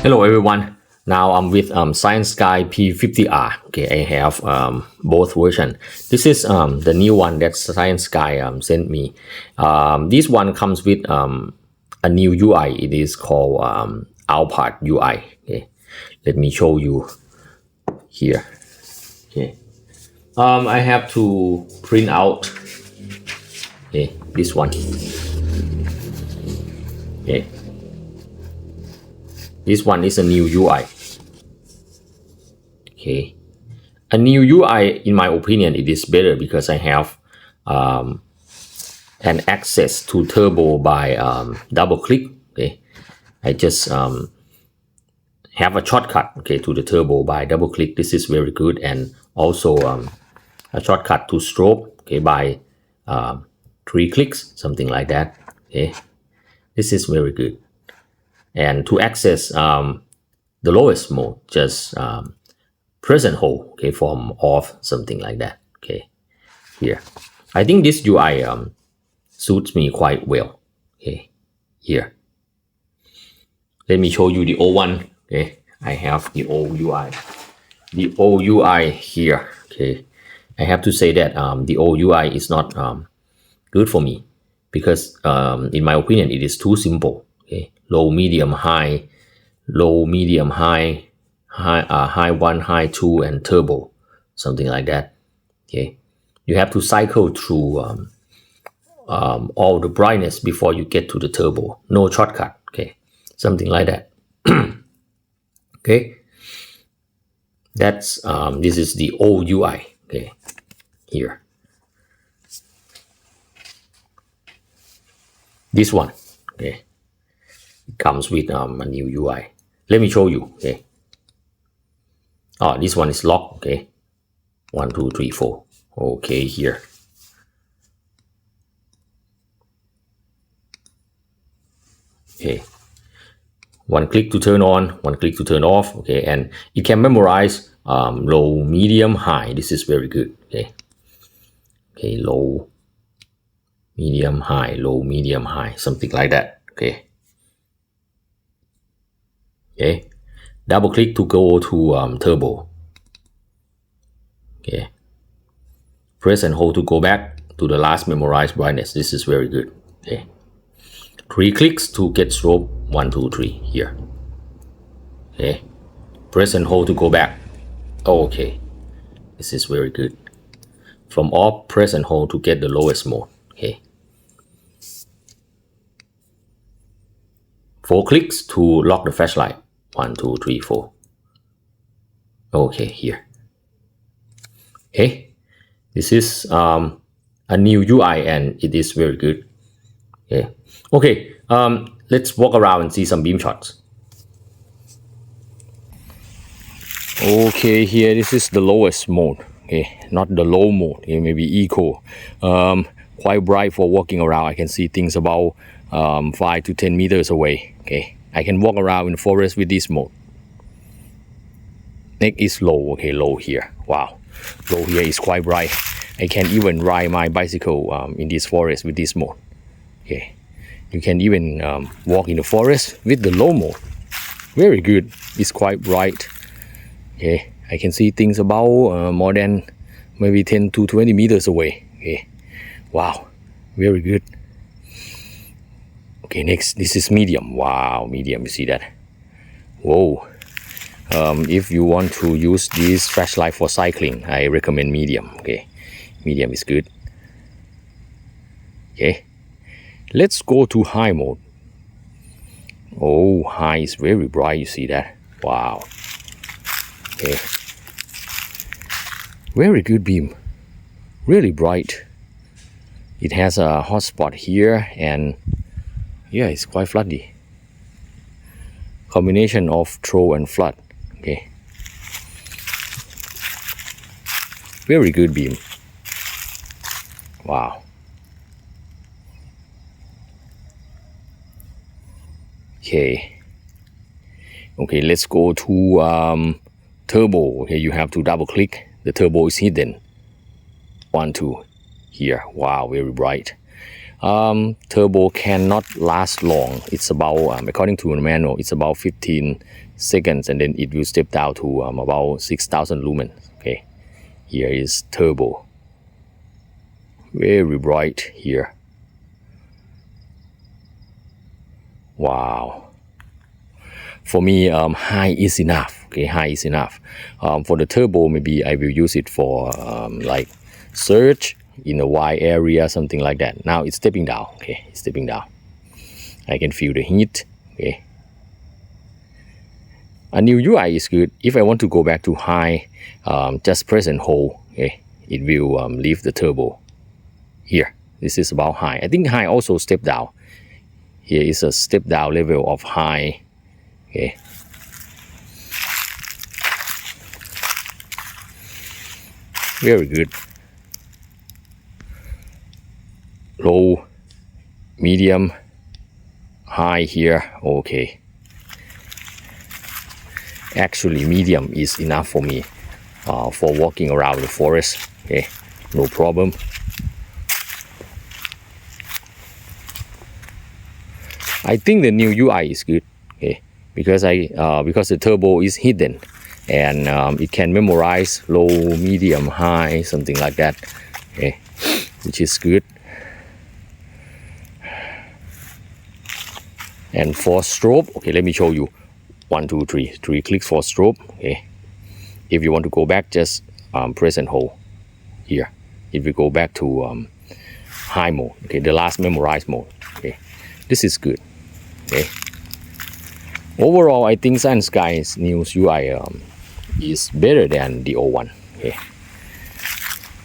Hello everyone. Now I'm with Cyansky P50R. Okay, I have both versions. This is the new one that Cyansky sent me. This one comes with a new UI. It is called Alpart UI. Okay, let me show you here. Okay, I have to print out this one. Okay. This one is a new UI. Okay, a new UI, in my opinion, it is better because I have an access to turbo by double click. Okay, I just have a shortcut to the turbo by double click. This is very good, and also a shortcut to strobe by 3 clicks, something like that. Okay, this is very good. And to access the lowest mode, just press and hold from off, something like that. Okay, here I think this UI suits me quite well. Okay, here let me show you the old one. Okay, I have the old UI. The old UI here. Okay, I have to say that the old UI is not good for me because in my opinion it is too simple. Okay, low, medium, high, low, medium, high, high 1, high 2, and turbo, something like that. Okay, you have to cycle through all the brightness before you get to the turbo. No shortcut. Okay, something like that. Okay, that's this is the old UI. Okay, here. This one. Okay. Comes with a new UI. Let me show you. Okay. Oh, this one is locked. Okay. 1, 2, 3, 4. Okay, here. Okay. 1 click to turn on, 1 click to turn off. Okay, and it can memorize low, medium, high. This is very good. Okay. Okay, low, medium, high, low, medium, high, something like that. Okay. Okay, double click to go to turbo. Okay, press and hold to go back to the last memorized brightness. This is very good. Okay, 3 clicks to get strobe. 1, 2, 3 here. Okay, press and hold to go back. Okay, this is very good. From off, press and hold to get the lowest mode. Okay, 4 clicks to lock the flashlight. 1, 2, 3, 4. Okay, here. Okay, this is a new UI and it is very good. Okay, let's walk around and see some beam shots. Okay, here this is the lowest mode. Okay, not the low mode. Okay, maybe eco. Quite bright for walking around. I can see things about 5 to 10 meters away. Okay, I can walk around in the forest with this mode. Next is low. Okay, low here. Wow, low here is quite bright. I can even ride my bicycle in this forest with this mode. Okay, you can even walk in the forest with the low mode. Very good. It's quite bright. Okay, I can see things about more than maybe 10 to 20 meters away. Okay, wow, very good. Okay, next, this is medium. Wow, medium, you see that? Whoa. If you want to use this flashlight for cycling, I recommend medium. Okay, medium is good. Okay, let's go to high mode. Oh, high is very bright, you see that? Wow. Okay, very good beam. Really bright. It has a hot spot here and yeah, it's quite floody. Combination of throw and flood. Okay. Very good beam. Wow. Okay. Okay, let's go to turbo. Okay, you have to double click. The turbo is hidden. 1, 2. Here. Wow, very bright. turbo cannot last long. It's about according to the manual, it's about 15 seconds, and then it will step down to about 6,000 lumens. Okay, here is turbo, very bright here. Wow. For me, high is enough. Okay, high is enough. For the turbo, maybe I will use it for like search in a wide area, something like that. Now it's stepping down. Okay, it's stepping down. I can feel the heat. Okay. A new UI is good. If I want to go back to high, just press and hold. Okay, it will leave the turbo. Here, this is about high. I think high also step down. Here is a step down level of high. Okay. Very good. Low, medium, high here. Okay. Actually, medium is enough for me for walking around the forest. Okay, no problem. I think the new UI is good. Okay, because the turbo is hidden, and it can memorize low, medium, high, something like that. Okay, which is good. And for strobe, okay, let me show you. 1, 2, 3 clicks for strobe. Okay, if you want to go back, just press and hold here. It will go back to high mode. Okay, the last memorized mode. Okay, this is good. Okay, overall, I think Cyansky's new UI is better than the old one. Okay,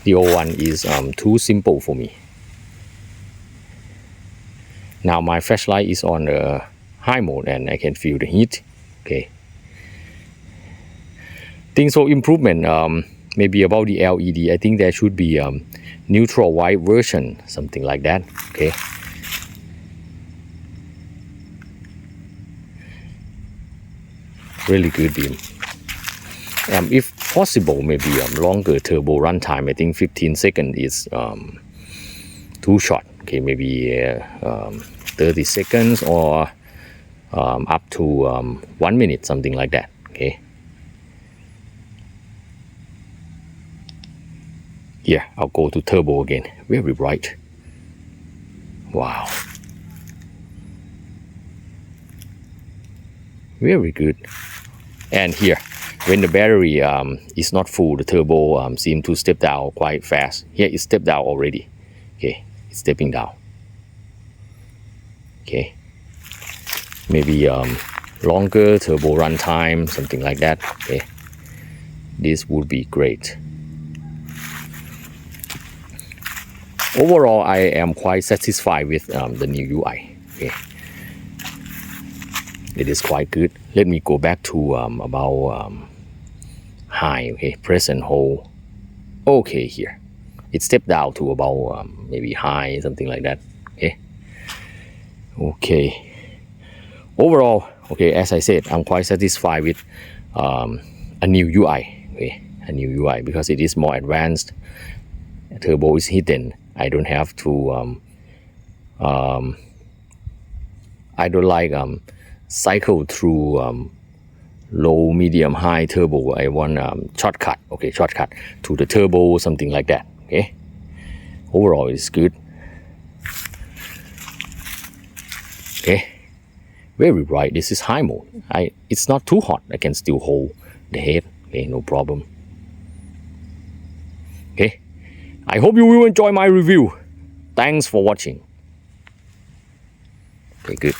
the old one is too simple for me. Now my flashlight is on high mode, and I can feel the heat. Okay, think so improvement maybe about the LED. I think there should be neutral white version, something like that. Okay, really good beam. If possible, maybe longer turbo runtime. I think 15 seconds is too short. Okay, maybe 30 seconds or up to 1 minute, something like that. Okay, here I'll go to turbo again. Very bright. Wow, very good. And here, when the battery is not full, the turbo seems to step down quite fast. Here it stepped down already. Okay, it's stepping down. Okay, maybe longer turbo run time, something like that. Okay, this would be great. Overall, I am quite satisfied with the new UI. Okay, it is quite good. Let me go back to about high. Okay, press and hold. Okay, here it stepped down to about maybe high, something like that. Okay. Okay, overall, okay, as I said, I'm quite satisfied with a new UI. Okay, a new UI because it is more advanced. Turbo is hidden. I don't have to I don't like cycle through low, medium, high turbo. I want shortcut. Okay, shortcut to the turbo, something like that. Okay, overall it's good. Okay, very bright. This is high mode. It's not too hot. I can still hold the head. Okay, no problem. Okay, I hope you will enjoy my review. Thanks for watching. Okay, good.